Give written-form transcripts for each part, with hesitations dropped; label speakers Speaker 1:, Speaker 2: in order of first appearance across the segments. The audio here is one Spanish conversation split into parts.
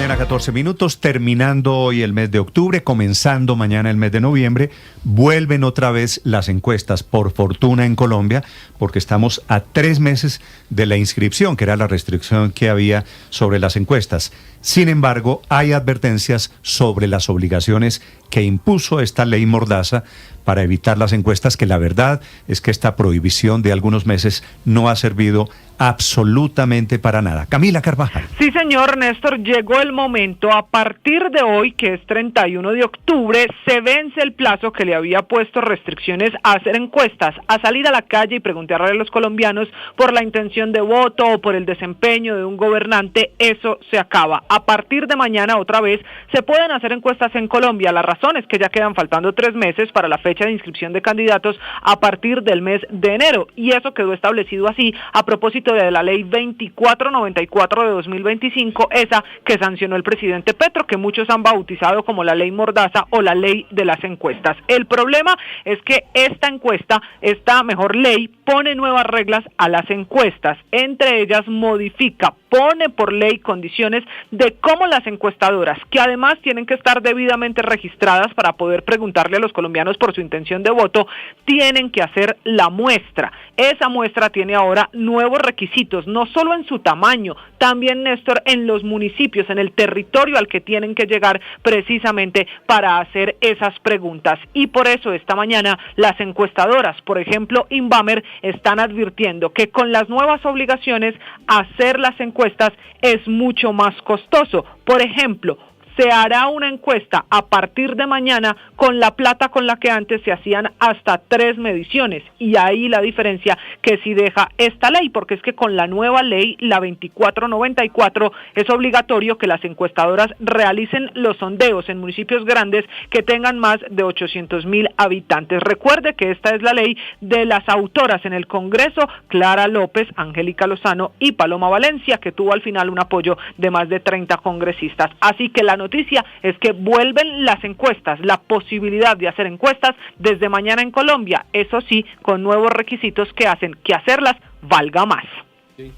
Speaker 1: mañana, 14 minutos, terminando hoy el mes de octubre, comenzando mañana el mes de noviembre, vuelven otra vez las encuestas, por fortuna en Colombia, porque estamos a 3 meses de la inscripción, que era la restricción que había sobre las encuestas. Sin embargo, hay advertencias sobre las obligaciones que impuso esta ley Mordaza para evitar las encuestas, que la verdad es que esta prohibición de algunos meses no ha servido absolutamente para nada. Camila Carvajal.
Speaker 2: Sí, señor Néstor, llegó el momento. A partir de hoy, que es 31 de octubre, se vence el plazo que le había puesto restricciones a hacer encuestas, a salir a la calle y preguntarle a los colombianos por la intención de voto o por el desempeño de un gobernante. Eso se acaba. A partir de mañana, otra vez, se pueden hacer encuestas en Colombia. La razón es que ya quedan faltando 3 meses para la fecha de inscripción de candidatos a partir del mes de enero. Y eso quedó establecido así a propósito de la ley 2494 de 2025, esa que sancionó el presidente Petro, que muchos han bautizado como la ley Mordaza o la ley de las encuestas. El problema es que esta mejor ley, pone nuevas reglas a las encuestas. Entre ellas modifica, pone por ley condiciones de cómo las encuestadoras, que además tienen que estar debidamente registradas para poder preguntarle a los colombianos por su intención de voto, tienen que hacer la muestra. Esa muestra tiene ahora nuevos requisitos, no solo en su tamaño, también, Néstor, en los municipios, en el territorio al que tienen que llegar precisamente para hacer esas preguntas. Y por eso esta mañana las encuestadoras, por ejemplo, Inbamer, están advirtiendo que con las nuevas obligaciones hacer las encuestas es mucho más costoso. Por ejemplo, se hará una encuesta a partir de mañana con la plata con la que antes se hacían hasta 3 mediciones, y ahí la diferencia que sí deja esta ley, porque es que con la nueva ley, la 2494, es obligatorio que las encuestadoras realicen los sondeos en municipios grandes que tengan más de 800,000 habitantes. Recuerde que esta es la ley de las autoras en el Congreso, Clara López, Angélica Lozano y Paloma Valencia, que tuvo al final un apoyo de más de 30 congresistas. Así que la noticia es que vuelven las encuestas, la posibilidad de hacer encuestas desde mañana en Colombia, eso sí, con nuevos requisitos que hacen que hacerlas valga más.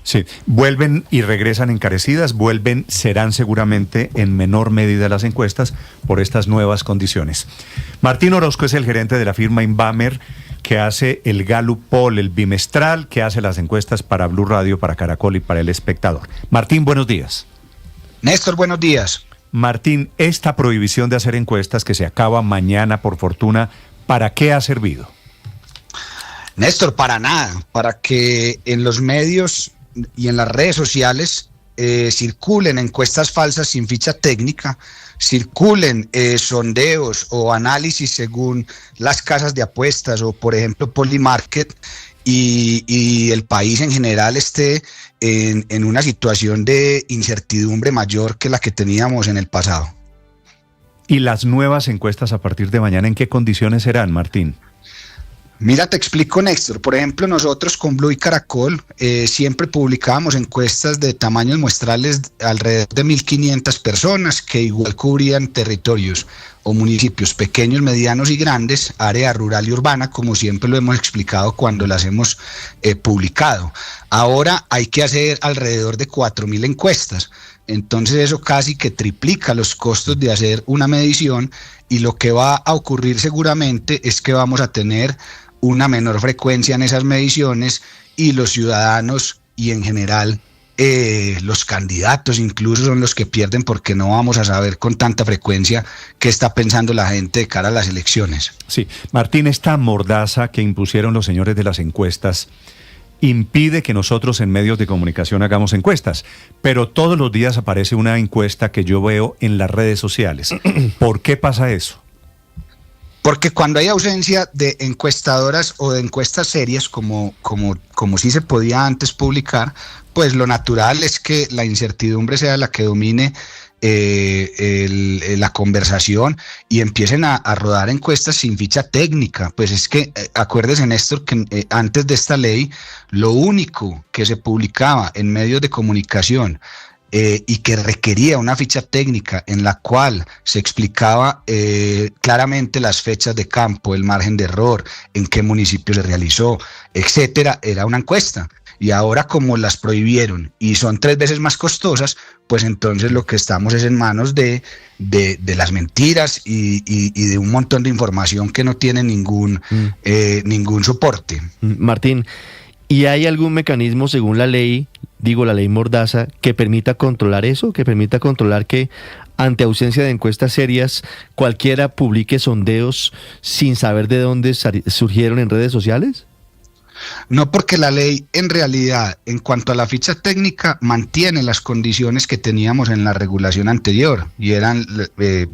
Speaker 1: Sí, vuelven y regresan encarecidas, serán seguramente en menor medida las encuestas por estas nuevas condiciones. Martín Orozco es el gerente de la firma Inbamer, que hace el Gallup Poll, el bimestral, que hace las encuestas para Blue Radio, para Caracol y para El Espectador. Martín, buenos días.
Speaker 3: Néstor, buenos días.
Speaker 1: Martín, esta prohibición de hacer encuestas que se acaba mañana, por fortuna, ¿para qué ha servido?
Speaker 3: Néstor, para nada, para que en los medios y en las redes sociales circulen encuestas falsas sin ficha técnica, circulen sondeos o análisis según las casas de apuestas o, por ejemplo, Polymarket, y el país en general esté en una situación de incertidumbre mayor que la que teníamos en el pasado.
Speaker 1: ¿Y las nuevas encuestas a partir de mañana en qué condiciones serán, Martín?
Speaker 3: Mira, te explico, Néstor. Por ejemplo, nosotros con Blue y Caracol siempre publicábamos encuestas de tamaños muestrales alrededor de 1.500 personas que igual cubrían territorios o municipios pequeños, medianos y grandes, área rural y urbana, como siempre lo hemos explicado cuando las hemos publicado. Ahora hay que hacer alrededor de 4.000 encuestas. Entonces eso casi que triplica los costos de hacer una medición, y lo que va a ocurrir seguramente es que vamos a tener una menor frecuencia en esas mediciones, y los ciudadanos y en general los candidatos incluso son los que pierden, porque no vamos a saber con tanta frecuencia qué está pensando la gente de cara a las elecciones.
Speaker 1: Sí, Martín, esta mordaza que impusieron los señores de las encuestas impide que nosotros en medios de comunicación hagamos encuestas, pero todos los días aparece una encuesta que yo veo en las redes sociales. ¿Por qué pasa eso?
Speaker 3: Porque cuando hay ausencia de encuestadoras o de encuestas serias, como sí se podía antes publicar, pues lo natural es que la incertidumbre sea la que domine la conversación, y empiecen a rodar encuestas sin ficha técnica. Pues es que acuérdese, Néstor, que antes de esta ley lo único que se publicaba en medios de comunicación y que requería una ficha técnica en la cual se explicaba claramente las fechas de campo, el margen de error, en qué municipio se realizó, etcétera, era una encuesta. y ahora como las prohibieron y son 3 veces más costosas, pues entonces lo que estamos es en manos de las mentiras y de un montón de información que no tiene ningún soporte.
Speaker 4: Martín, ¿y hay algún mecanismo según la ley, la ley Mordaza, que permita controlar eso, que permita controlar que ante ausencia de encuestas serias cualquiera publique sondeos sin saber de dónde surgieron en redes sociales?
Speaker 3: No, porque la ley en realidad, en cuanto a la ficha técnica, mantiene las condiciones que teníamos en la regulación anterior y eran,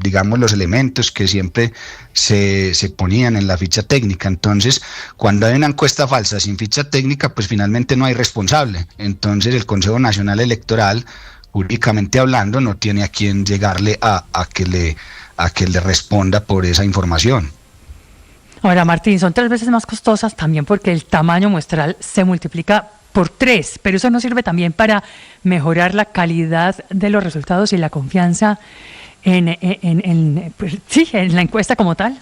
Speaker 3: digamos, los elementos que siempre se ponían en la ficha técnica. Entonces, cuando hay una encuesta falsa sin ficha técnica, pues finalmente no hay responsable. Entonces, el Consejo Nacional Electoral, jurídicamente hablando, no tiene a quién llegarle a que le responda por esa información.
Speaker 5: Ahora, Martín, son 3 veces más costosas también porque el tamaño muestral se multiplica por 3, pero eso no sirve también para mejorar la calidad de los resultados y la confianza en la encuesta como tal.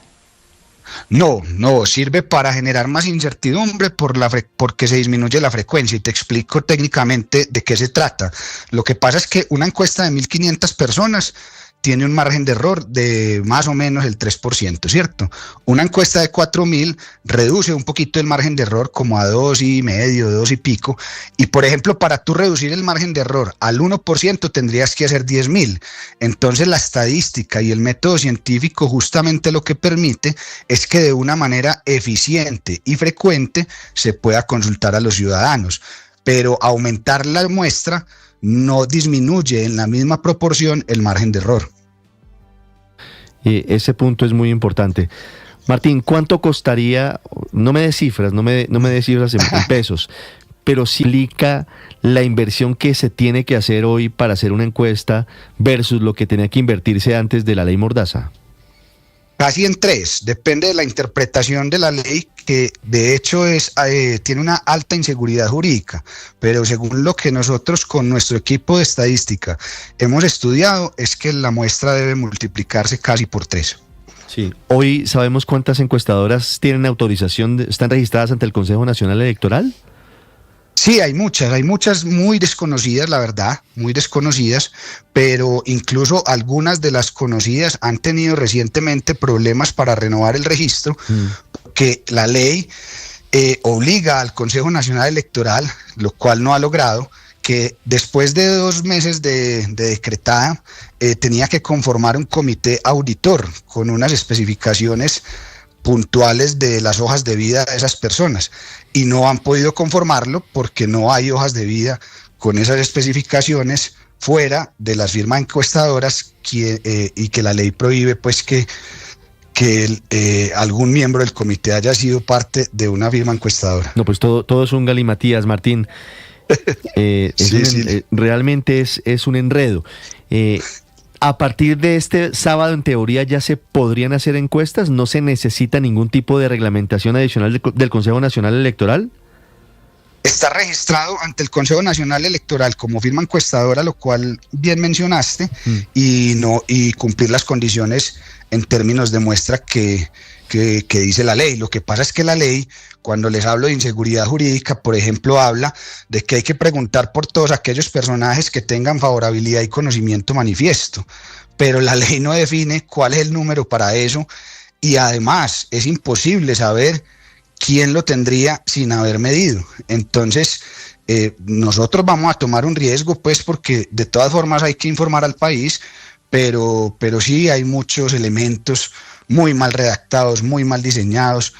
Speaker 3: No, sirve para generar más incertidumbre porque se disminuye la frecuencia, y te explico técnicamente de qué se trata. Lo que pasa es que una encuesta de 1.500 personas tiene un margen de error de más o menos el 3%, ¿cierto? Una encuesta de 4.000 reduce un poquito el margen de error como a 2,5, 2 y pico, y por ejemplo, para tú reducir el margen de error al 1% tendrías que hacer 10.000. Entonces la estadística y el método científico justamente lo que permite es que de una manera eficiente y frecuente se pueda consultar a los ciudadanos, pero aumentar la muestra no disminuye en la misma proporción el margen de error.
Speaker 4: Ese punto es muy importante. Martín, ¿cuánto costaría? No me des cifras, no me des cifras en pesos, pero sí implica la inversión que se tiene que hacer hoy para hacer una encuesta versus lo que tenía que invertirse antes de la ley Mordaza.
Speaker 3: Casi en 3, depende de la interpretación de la ley, que de hecho tiene una alta inseguridad jurídica, pero según lo que nosotros con nuestro equipo de estadística hemos estudiado, es que la muestra debe multiplicarse casi por 3.
Speaker 4: Sí. Hoy sabemos cuántas encuestadoras tienen autorización, están registradas ante el Consejo Nacional Electoral.
Speaker 3: Sí, hay muchas muy desconocidas, la verdad, muy desconocidas, pero incluso algunas de las conocidas han tenido recientemente problemas para renovar el registro, porque la ley obliga al Consejo Nacional Electoral, lo cual no ha logrado, que después de 2 meses de decretada, tenía que conformar un comité auditor con unas especificaciones puntuales de las hojas de vida de esas personas, y no han podido conformarlo porque no hay hojas de vida con esas especificaciones fuera de las firmas encuestadoras y que la ley prohíbe pues que algún miembro del comité haya sido parte de una firma encuestadora.
Speaker 4: No, pues todo es un galimatías, Martín. Realmente es un enredo. A partir de este sábado, en teoría, ya se podrían hacer encuestas. ¿No se necesita ningún tipo de reglamentación adicional del Consejo Nacional Electoral?
Speaker 3: Está registrado ante el Consejo Nacional Electoral como firma encuestadora, lo cual bien mencionaste, y cumplir las condiciones en términos de muestra que dice la ley. Lo que pasa es que la ley, cuando les hablo de inseguridad jurídica, por ejemplo, habla de que hay que preguntar por todos aquellos personajes que tengan favorabilidad y conocimiento manifiesto, pero la ley no define cuál es el número para eso, y además es imposible saber quién lo tendría sin haber medido. Entonces, nosotros vamos a tomar un riesgo, pues, porque de todas formas hay que informar al país, pero sí hay muchos elementos muy mal redactados, muy mal diseñados,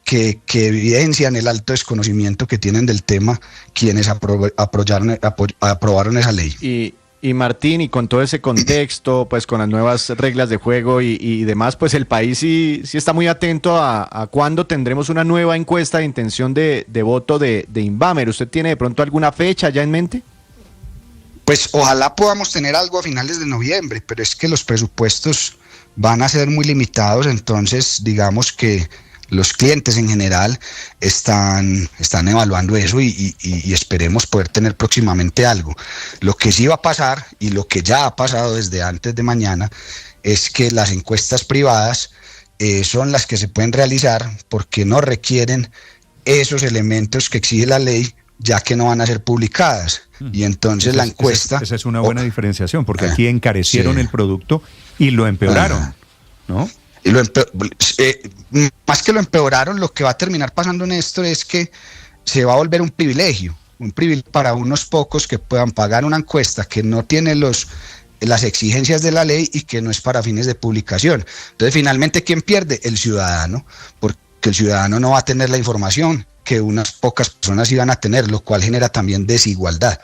Speaker 3: que evidencian el alto desconocimiento que tienen del tema quienes aprobaron esa ley.
Speaker 6: Y Martín, y con todo ese contexto, pues con las nuevas reglas de juego y demás, pues el país sí está muy atento a cuándo tendremos una nueva encuesta de intención de voto de Invamer. ¿Usted tiene de pronto alguna fecha ya en mente?
Speaker 3: Pues ojalá podamos tener algo a finales de noviembre, pero es que los presupuestos van a ser muy limitados, entonces digamos que los clientes en general están evaluando eso y esperemos poder tener próximamente algo. Lo que sí va a pasar, y lo que ya ha pasado desde antes de mañana, es que las encuestas privadas son las que se pueden realizar porque no requieren esos elementos que exige la ley ya que no van a ser publicadas. Y entonces la encuesta...
Speaker 1: Esa es una buena diferenciación, porque aquí encarecieron
Speaker 3: sí.
Speaker 1: el producto y lo empeoraron, ¿no?
Speaker 3: Y más que lo empeoraron, lo que va a terminar pasando, Néstor, es que se va a volver un privilegio para unos pocos que puedan pagar una encuesta que no tiene las exigencias de la ley y que no es para fines de publicación. Entonces, finalmente, ¿quién pierde? El ciudadano, porque el ciudadano no va a tener la información que unas pocas personas iban a tener, lo cual genera también desigualdad.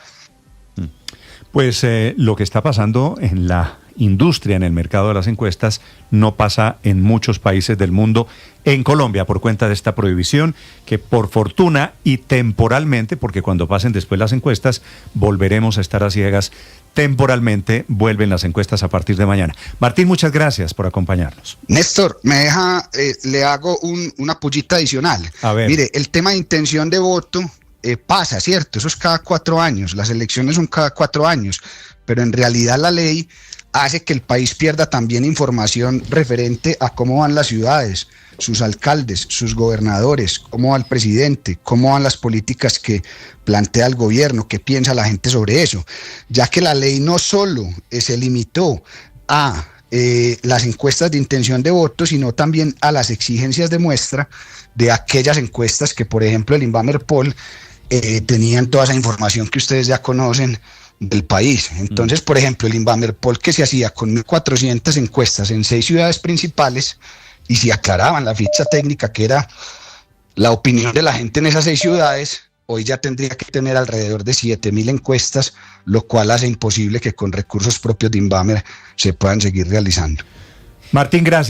Speaker 1: Pues lo que está pasando en la industria, en el mercado de las encuestas, no pasa en muchos países del mundo. En Colombia, por cuenta de esta prohibición, que por fortuna y temporalmente, porque cuando pasen después las encuestas, volveremos a estar a ciegas, temporalmente vuelven las encuestas a partir de mañana. Martín, muchas gracias por acompañarnos.
Speaker 3: Néstor, le hago una pullita adicional.
Speaker 1: A ver.
Speaker 3: Mire, el tema de intención de voto pasa, ¿cierto? Eso es cada 4 años, las elecciones son cada 4 años, pero en realidad la ley hace que el país pierda también información referente a cómo van las ciudades, sus alcaldes, sus gobernadores, cómo va el presidente, cómo van las políticas que plantea el gobierno, qué piensa la gente sobre eso, ya que la ley no solo se limitó a las encuestas de intención de voto, sino también a las exigencias de muestra de aquellas encuestas que, por ejemplo, el Invamerpol tenían toda esa información que ustedes ya conocen del país. Entonces, por ejemplo, el Invamerpol, que se hacía con 1.400 encuestas en 6 ciudades principales y se aclaraban la ficha técnica que era la opinión de la gente en esas 6 ciudades, hoy ya tendría que tener alrededor de 7.000 encuestas, lo cual hace imposible que con recursos propios de Invamer se puedan seguir realizando.
Speaker 1: Martín, gracias.